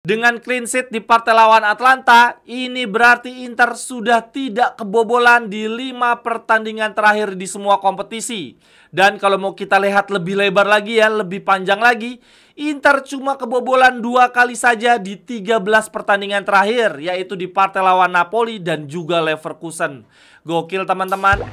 Dengan clean sheet di partai lawan Atalanta, ini berarti Inter sudah tidak kebobolan di 5 pertandingan terakhir di semua kompetisi. Dan kalau mau kita lihat lebih lebar lagi ya, lebih panjang lagi, Inter cuma kebobolan 2 kali saja di 13 pertandingan terakhir, yaitu di partai lawan Napoli dan juga Leverkusen. Gokil teman-teman.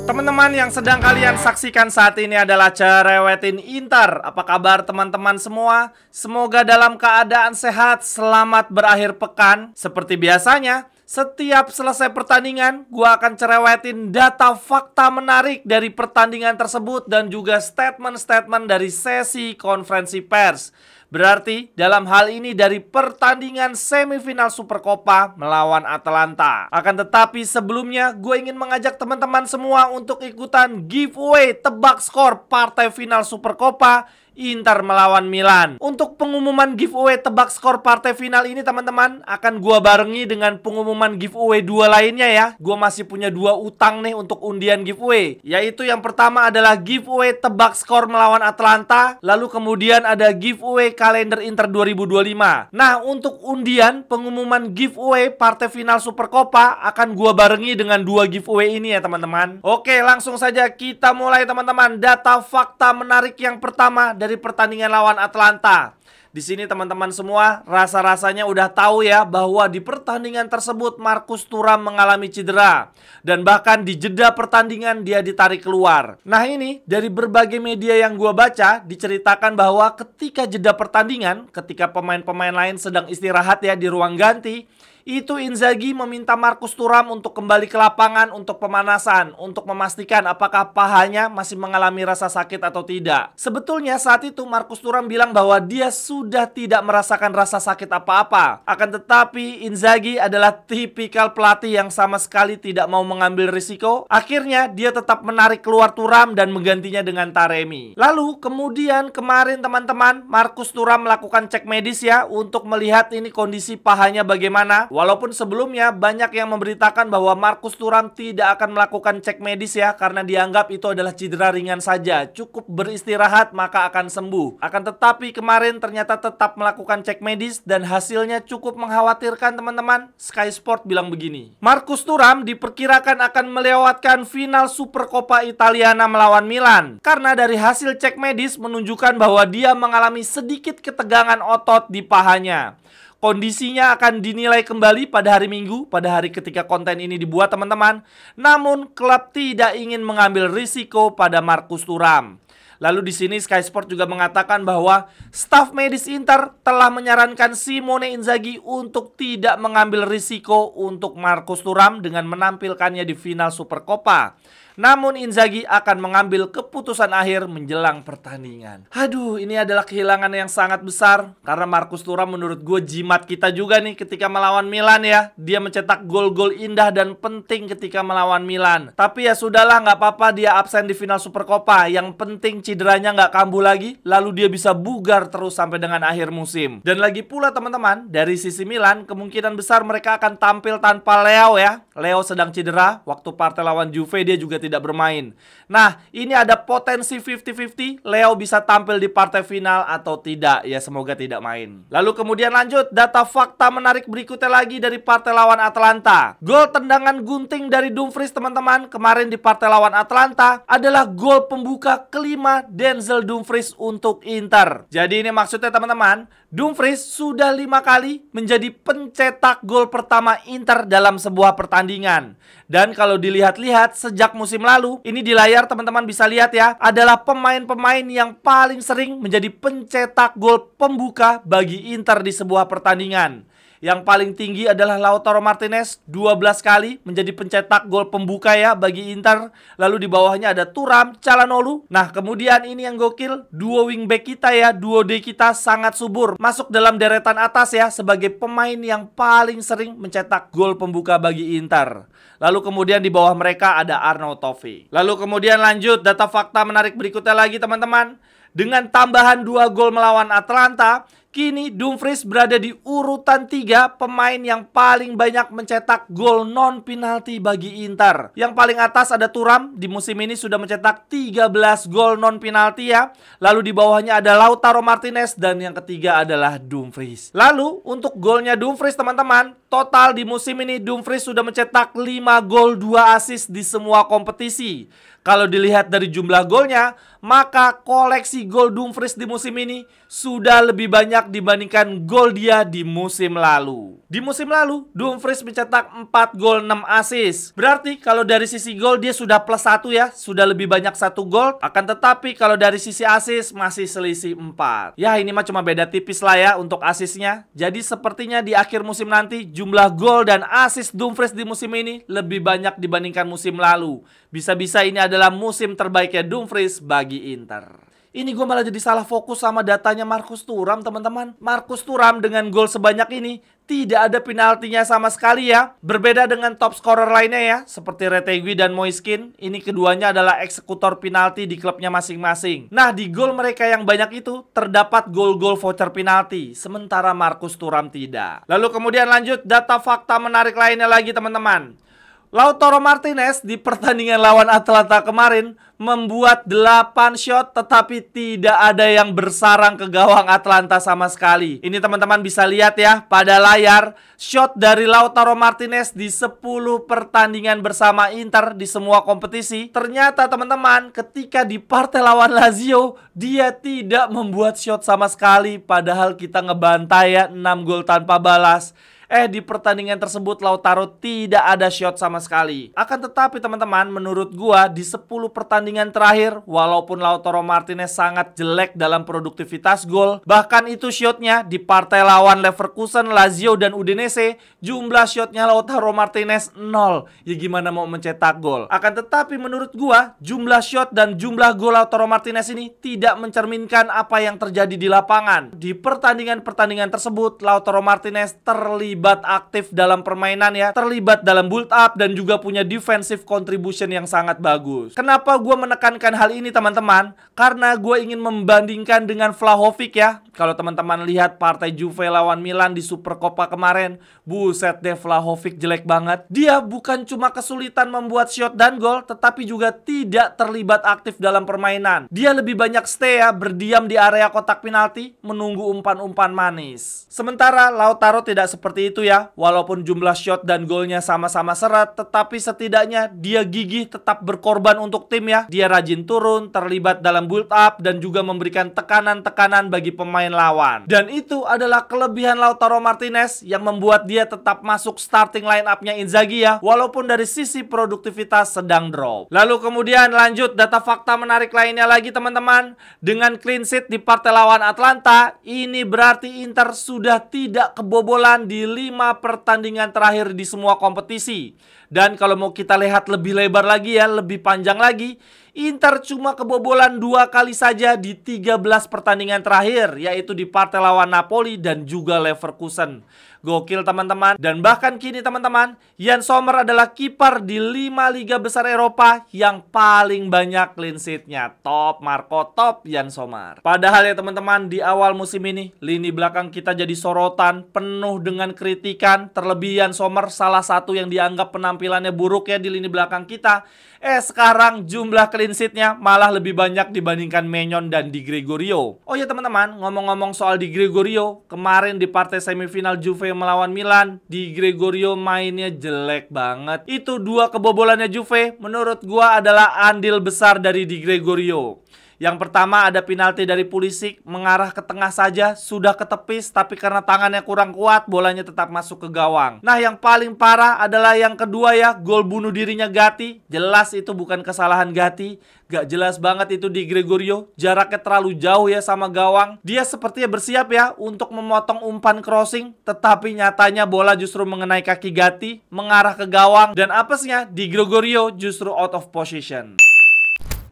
Teman-teman yang sedang kalian saksikan saat ini adalah Cerewetin Inter. Apa kabar teman-teman semua? Semoga dalam keadaan sehat, selamat berakhir pekan. Seperti biasanya, setiap selesai pertandingan, gua akan cerewetin data fakta menarik dari pertandingan tersebut dan juga statement-statement dari sesi konferensi pers. Berarti dalam hal ini dari pertandingan semifinal Supercoppa melawan Atalanta. Akan tetapi sebelumnya gue ingin mengajak teman-teman semua untuk ikutan giveaway tebak skor partai final Supercoppa Inter melawan Milan. Untuk pengumuman giveaway tebak skor partai final ini teman-teman, akan gua barengi dengan pengumuman giveaway 2 lainnya ya. Gua masih punya 2 utang nih untuk undian giveaway, yaitu yang pertama adalah giveaway tebak skor melawan Atalanta, lalu kemudian ada giveaway kalender Inter 2025. Nah, untuk undian pengumuman giveaway partai final Supercoppa akan gua barengi dengan 2 giveaway ini ya teman-teman. Oke, langsung saja kita mulai teman-teman. Data fakta menarik yang pertama dari pertandingan lawan Atalanta. Di sini teman-teman semua rasa-rasanya udah tahu ya bahwa di pertandingan tersebut Marcus Thuram mengalami cedera dan bahkan di jeda pertandingan dia ditarik keluar. Nah, ini dari berbagai media yang gua baca diceritakan bahwa ketika jeda pertandingan, ketika pemain-pemain lain sedang istirahat ya di ruang ganti, itu Inzaghi meminta Marcus Thuram untuk kembali ke lapangan untuk pemanasan, untuk memastikan apakah pahanya masih mengalami rasa sakit atau tidak. Sebetulnya saat itu Marcus Thuram bilang bahwa dia sudah tidak merasakan rasa sakit apa-apa. Akan tetapi Inzaghi adalah tipikal pelatih yang sama sekali tidak mau mengambil risiko. Akhirnya dia tetap menarik keluar Thuram dan menggantinya dengan Taremi. Lalu kemudian kemarin teman-teman, Marcus Thuram melakukan cek medis ya untuk melihat ini kondisi pahanya bagaimana. Walaupun sebelumnya banyak yang memberitakan bahwa Marcus Thuram tidak akan melakukan cek medis ya, karena dianggap itu adalah cedera ringan saja, cukup beristirahat maka akan sembuh. Akan tetapi kemarin ternyata tetap melakukan cek medis dan hasilnya cukup mengkhawatirkan teman-teman. Sky Sport bilang begini, Marcus Thuram diperkirakan akan melewatkan final Supercoppa Italiana melawan Milan, karena dari hasil cek medis menunjukkan bahwa dia mengalami sedikit ketegangan otot di pahanya. Kondisinya akan dinilai kembali pada hari Minggu, pada hari ketika konten ini dibuat teman-teman. Namun klub tidak ingin mengambil risiko pada Marcus Thuram. Lalu di sini Sky Sport juga mengatakan bahwa staf medis Inter telah menyarankan Simone Inzaghi untuk tidak mengambil risiko untuk Marcus Thuram dengan menampilkannya di final Supercoppa. Namun Inzaghi akan mengambil keputusan akhir menjelang pertandingan. Aduh, ini adalah kehilangan yang sangat besar karena Marcus Thuram menurut gue jimat kita juga nih ketika melawan Milan ya. Dia mencetak gol-gol indah dan penting ketika melawan Milan. Tapi ya sudahlah, nggak apa-apa dia absen di final Supercoppa. Yang penting cederanya nggak kambuh lagi, lalu dia bisa bugar terus sampai dengan akhir musim. Dan lagi pula teman-teman, dari sisi Milan kemungkinan besar mereka akan tampil tanpa Leo ya. Leo sedang cedera, waktu partai lawan Juve dia juga tidak bermain. Nah, ini ada potensi 50-50 Leo bisa tampil di partai final atau tidak. Ya semoga tidak main. Lalu kemudian lanjut, data fakta menarik berikutnya lagi dari partai lawan Atalanta. Gol tendangan gunting dari Dumfries teman-teman kemarin di partai lawan Atalanta adalah gol pembuka kelima Denzel Dumfries untuk Inter. Jadi ini maksudnya teman-teman, Dumfries sudah 5 kali menjadi pencetak gol pertama Inter dalam sebuah pertandingan. Dan kalau dilihat-lihat sejak musim lalu, ini di layar teman-teman bisa lihat ya, adalah pemain-pemain yang paling sering menjadi pencetak gol pembuka bagi Inter di sebuah pertandingan. Yang paling tinggi adalah Lautaro Martinez, 12 kali menjadi pencetak gol pembuka ya bagi Inter. Lalu di bawahnya ada Thuram, Calhanoglu. Nah kemudian ini yang gokil, duo wingback kita ya, duo D kita sangat subur, masuk dalam deretan atas ya sebagai pemain yang paling sering mencetak gol pembuka bagi Inter. Lalu kemudian di bawah mereka ada Arnaud Toffee. Lalu kemudian lanjut, data fakta menarik berikutnya lagi teman-teman. Dengan tambahan 2 gol melawan Atalanta, Kini Dumfries berada di urutan 3 pemain yang paling banyak mencetak gol non penalti bagi Inter. Yang paling atas ada Thuram, di musim ini sudah mencetak 13 gol non penalti ya. Lalu di bawahnya ada Lautaro Martinez dan yang ketiga adalah Dumfries. Lalu untuk golnya Dumfries teman-teman, total di musim ini Dumfries sudah mencetak 5 gol 2 assist di semua kompetisi. Kalau dilihat dari jumlah golnya, maka koleksi gol Dumfries di musim ini sudah lebih banyak dibandingkan gol dia di musim lalu. Di musim lalu, Dumfries mencetak 4 gol 6 assist. Berarti kalau dari sisi gol dia sudah plus 1 ya, sudah lebih banyak 1 gol. Akan tetapi kalau dari sisi assist masih selisih 4. Ya ini mah cuma beda tipis lah ya untuk assistnya. Jadi sepertinya di akhir musim nanti jumlah gol dan assist Dumfries di musim ini lebih banyak dibandingkan musim lalu. Bisa-bisa ini adalah musim terbaiknya Dumfries bagi Inter. Ini gue malah jadi salah fokus sama datanya Marcus Thuram teman-teman. Marcus Thuram dengan gol sebanyak ini tidak ada penaltinya sama sekali ya. Berbeda dengan top scorer lainnya ya, seperti Retegui dan Moiskin. Ini keduanya adalah eksekutor penalti di klubnya masing-masing. Nah di gol mereka yang banyak itu terdapat gol-gol voucher penalti, sementara Marcus Thuram tidak. Lalu kemudian lanjut data fakta menarik lainnya lagi teman-teman. Lautaro Martinez di pertandingan lawan Atalanta kemarin membuat 8 shot tetapi tidak ada yang bersarang ke gawang Atalanta sama sekali. Ini teman-teman bisa lihat ya pada layar shot dari Lautaro Martinez di 10 pertandingan bersama Inter di semua kompetisi. Ternyata teman-teman ketika di partai lawan Lazio dia tidak membuat shot sama sekali padahal kita ngebantai ya 6 gol tanpa balas. Di pertandingan tersebut Lautaro tidak ada shot sama sekali. Akan tetapi teman-teman menurut gua di 10 pertandingan terakhir walaupun Lautaro Martinez sangat jelek dalam produktivitas gol, bahkan itu shotnya di partai lawan Leverkusen, Lazio dan Udinese jumlah shotnya Lautaro Martinez 0. Ya gimana mau mencetak gol? Akan tetapi menurut gua jumlah shot dan jumlah gol Lautaro Martinez ini tidak mencerminkan apa yang terjadi di lapangan. Di pertandingan-pertandingan tersebut Lautaro Martinez terlibat aktif dalam permainan ya, terlibat dalam build up dan juga punya defensive contribution yang sangat bagus. Kenapa gue menekankan hal ini teman-teman? Karena gue ingin membandingkan dengan Vlahovic ya. Kalau teman-teman lihat partai Juve lawan Milan di Supercoppa kemarin, buset deh Vlahovic jelek banget. Dia bukan cuma kesulitan membuat shot dan gol, tetapi juga tidak terlibat aktif dalam permainan. Dia lebih banyak stay ya, berdiam di area kotak penalti, menunggu umpan-umpan manis. Sementara Lautaro tidak seperti itu ya, walaupun jumlah shot dan golnya sama-sama seret, tetapi setidaknya dia gigih tetap berkorban untuk tim ya. Dia rajin turun, terlibat dalam build up dan juga memberikan tekanan-tekanan bagi pemain lawan. Dan itu adalah kelebihan Lautaro Martinez yang membuat dia tetap masuk starting line up-nya Inzaghi ya, walaupun dari sisi produktivitas sedang drop. Lalu kemudian lanjut data fakta menarik lainnya lagi teman-teman. Dengan clean sheet di partai lawan Atalanta, ini berarti Inter sudah tidak kebobolan di 5 pertandingan terakhir di semua kompetisi. Dan kalau mau kita lihat lebih lebar lagi ya, lebih panjang lagi, Inter cuma kebobolan 2 kali saja di 13 pertandingan terakhir, yaitu di partai lawan Napoli dan juga Leverkusen. Gokil teman-teman. Dan bahkan kini teman-teman, Yann Sommer adalah kiper di 5 liga besar Eropa yang paling banyak clean sheet-nya. Top Marco, top Yann Sommer. Padahal ya teman-teman, di awal musim ini lini belakang kita jadi sorotan, penuh dengan kritikan. Terlebih Yann Sommer salah satu yang dianggap penampilannya buruk ya di lini belakang kita. Sekarang jumlah clean sheet-nya malah lebih banyak dibandingkan Maignan dan Di Gregorio. Oh ya teman-teman, ngomong-ngomong soal Di Gregorio, kemarin di partai semifinal Juve melawan Milan, Di Gregorio mainnya jelek banget. Itu 2 kebobolannya Juve menurut gua adalah andil besar dari Di Gregorio. Yang pertama ada penalti dari Pulisic, mengarah ke tengah saja, sudah ketepis, tapi karena tangannya kurang kuat, bolanya tetap masuk ke gawang. Nah yang paling parah adalah yang kedua ya, gol bunuh dirinya Gatti. Jelas itu bukan kesalahan Gatti, gak jelas banget itu Di Gregorio, jaraknya terlalu jauh ya sama gawang. Dia sepertinya bersiap ya untuk memotong umpan crossing, tetapi nyatanya bola justru mengenai kaki Gatti, mengarah ke gawang, dan apesnya Di Gregorio justru out of position.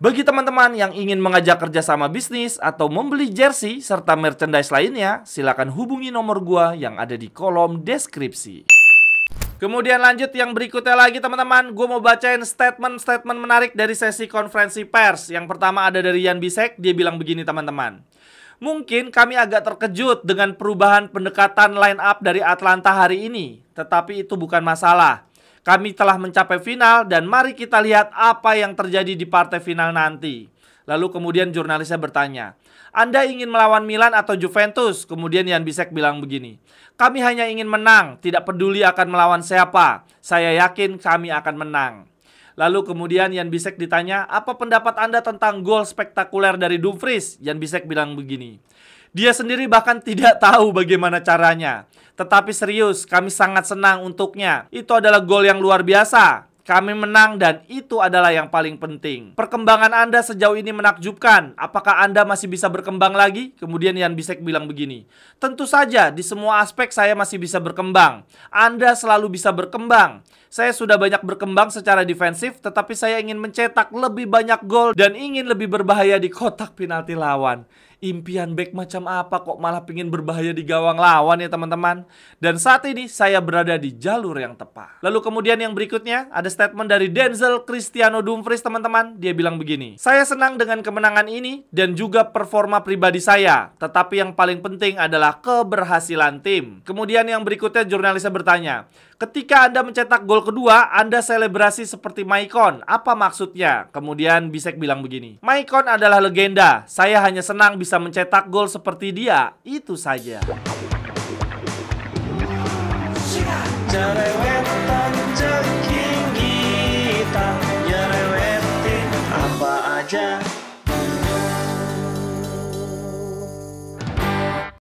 Bagi teman-teman yang ingin mengajak kerjasama bisnis atau membeli jersey serta merchandise lainnya, silakan hubungi nomor gua yang ada di kolom deskripsi. Kemudian lanjut yang berikutnya lagi teman-teman, gue mau bacain statement-statement menarik dari sesi konferensi pers. Yang pertama ada dari Jan Bisek, dia bilang begini teman-teman. Mungkin kami agak terkejut dengan perubahan pendekatan line up dari Atlanta hari ini, tetapi itu bukan masalah. Kami telah mencapai final dan mari kita lihat apa yang terjadi di partai final nanti. Lalu kemudian jurnalisnya bertanya, Anda ingin melawan Milan atau Juventus? Kemudian Jan Bisek bilang begini, kami hanya ingin menang, tidak peduli akan melawan siapa. Saya yakin kami akan menang. Lalu kemudian Jan Bisek ditanya, apa pendapat Anda tentang gol spektakuler dari Dumfries? Jan Bisek bilang begini, dia sendiri bahkan tidak tahu bagaimana caranya. Tetapi serius, kami sangat senang untuknya. Itu adalah gol yang luar biasa. Kami menang dan itu adalah yang paling penting. Perkembangan Anda sejauh ini menakjubkan. Apakah Anda masih bisa berkembang lagi? Kemudian Jan Bisek bilang begini, tentu saja di semua aspek saya masih bisa berkembang. Anda selalu bisa berkembang. Saya sudah banyak berkembang secara defensif, tetapi saya ingin mencetak lebih banyak gol dan ingin lebih berbahaya di kotak penalti lawan. Impian back macam apa kok malah pingin berbahaya di gawang lawan ya teman-teman. Dan saat ini saya berada di jalur yang tepat. Lalu kemudian yang berikutnya ada statement dari Denzel Cristiano Dumfries teman-teman. Dia bilang begini, saya senang dengan kemenangan ini dan juga performa pribadi saya. Tetapi yang paling penting adalah keberhasilan tim. Kemudian yang berikutnya jurnalisnya bertanya, ketika Anda mencetak gol kedua, Anda selebrasi seperti Maicon. Apa maksudnya? Kemudian Bisek bilang begini, Maicon adalah legenda. Saya hanya senang bisa mencetak gol seperti dia. Itu saja.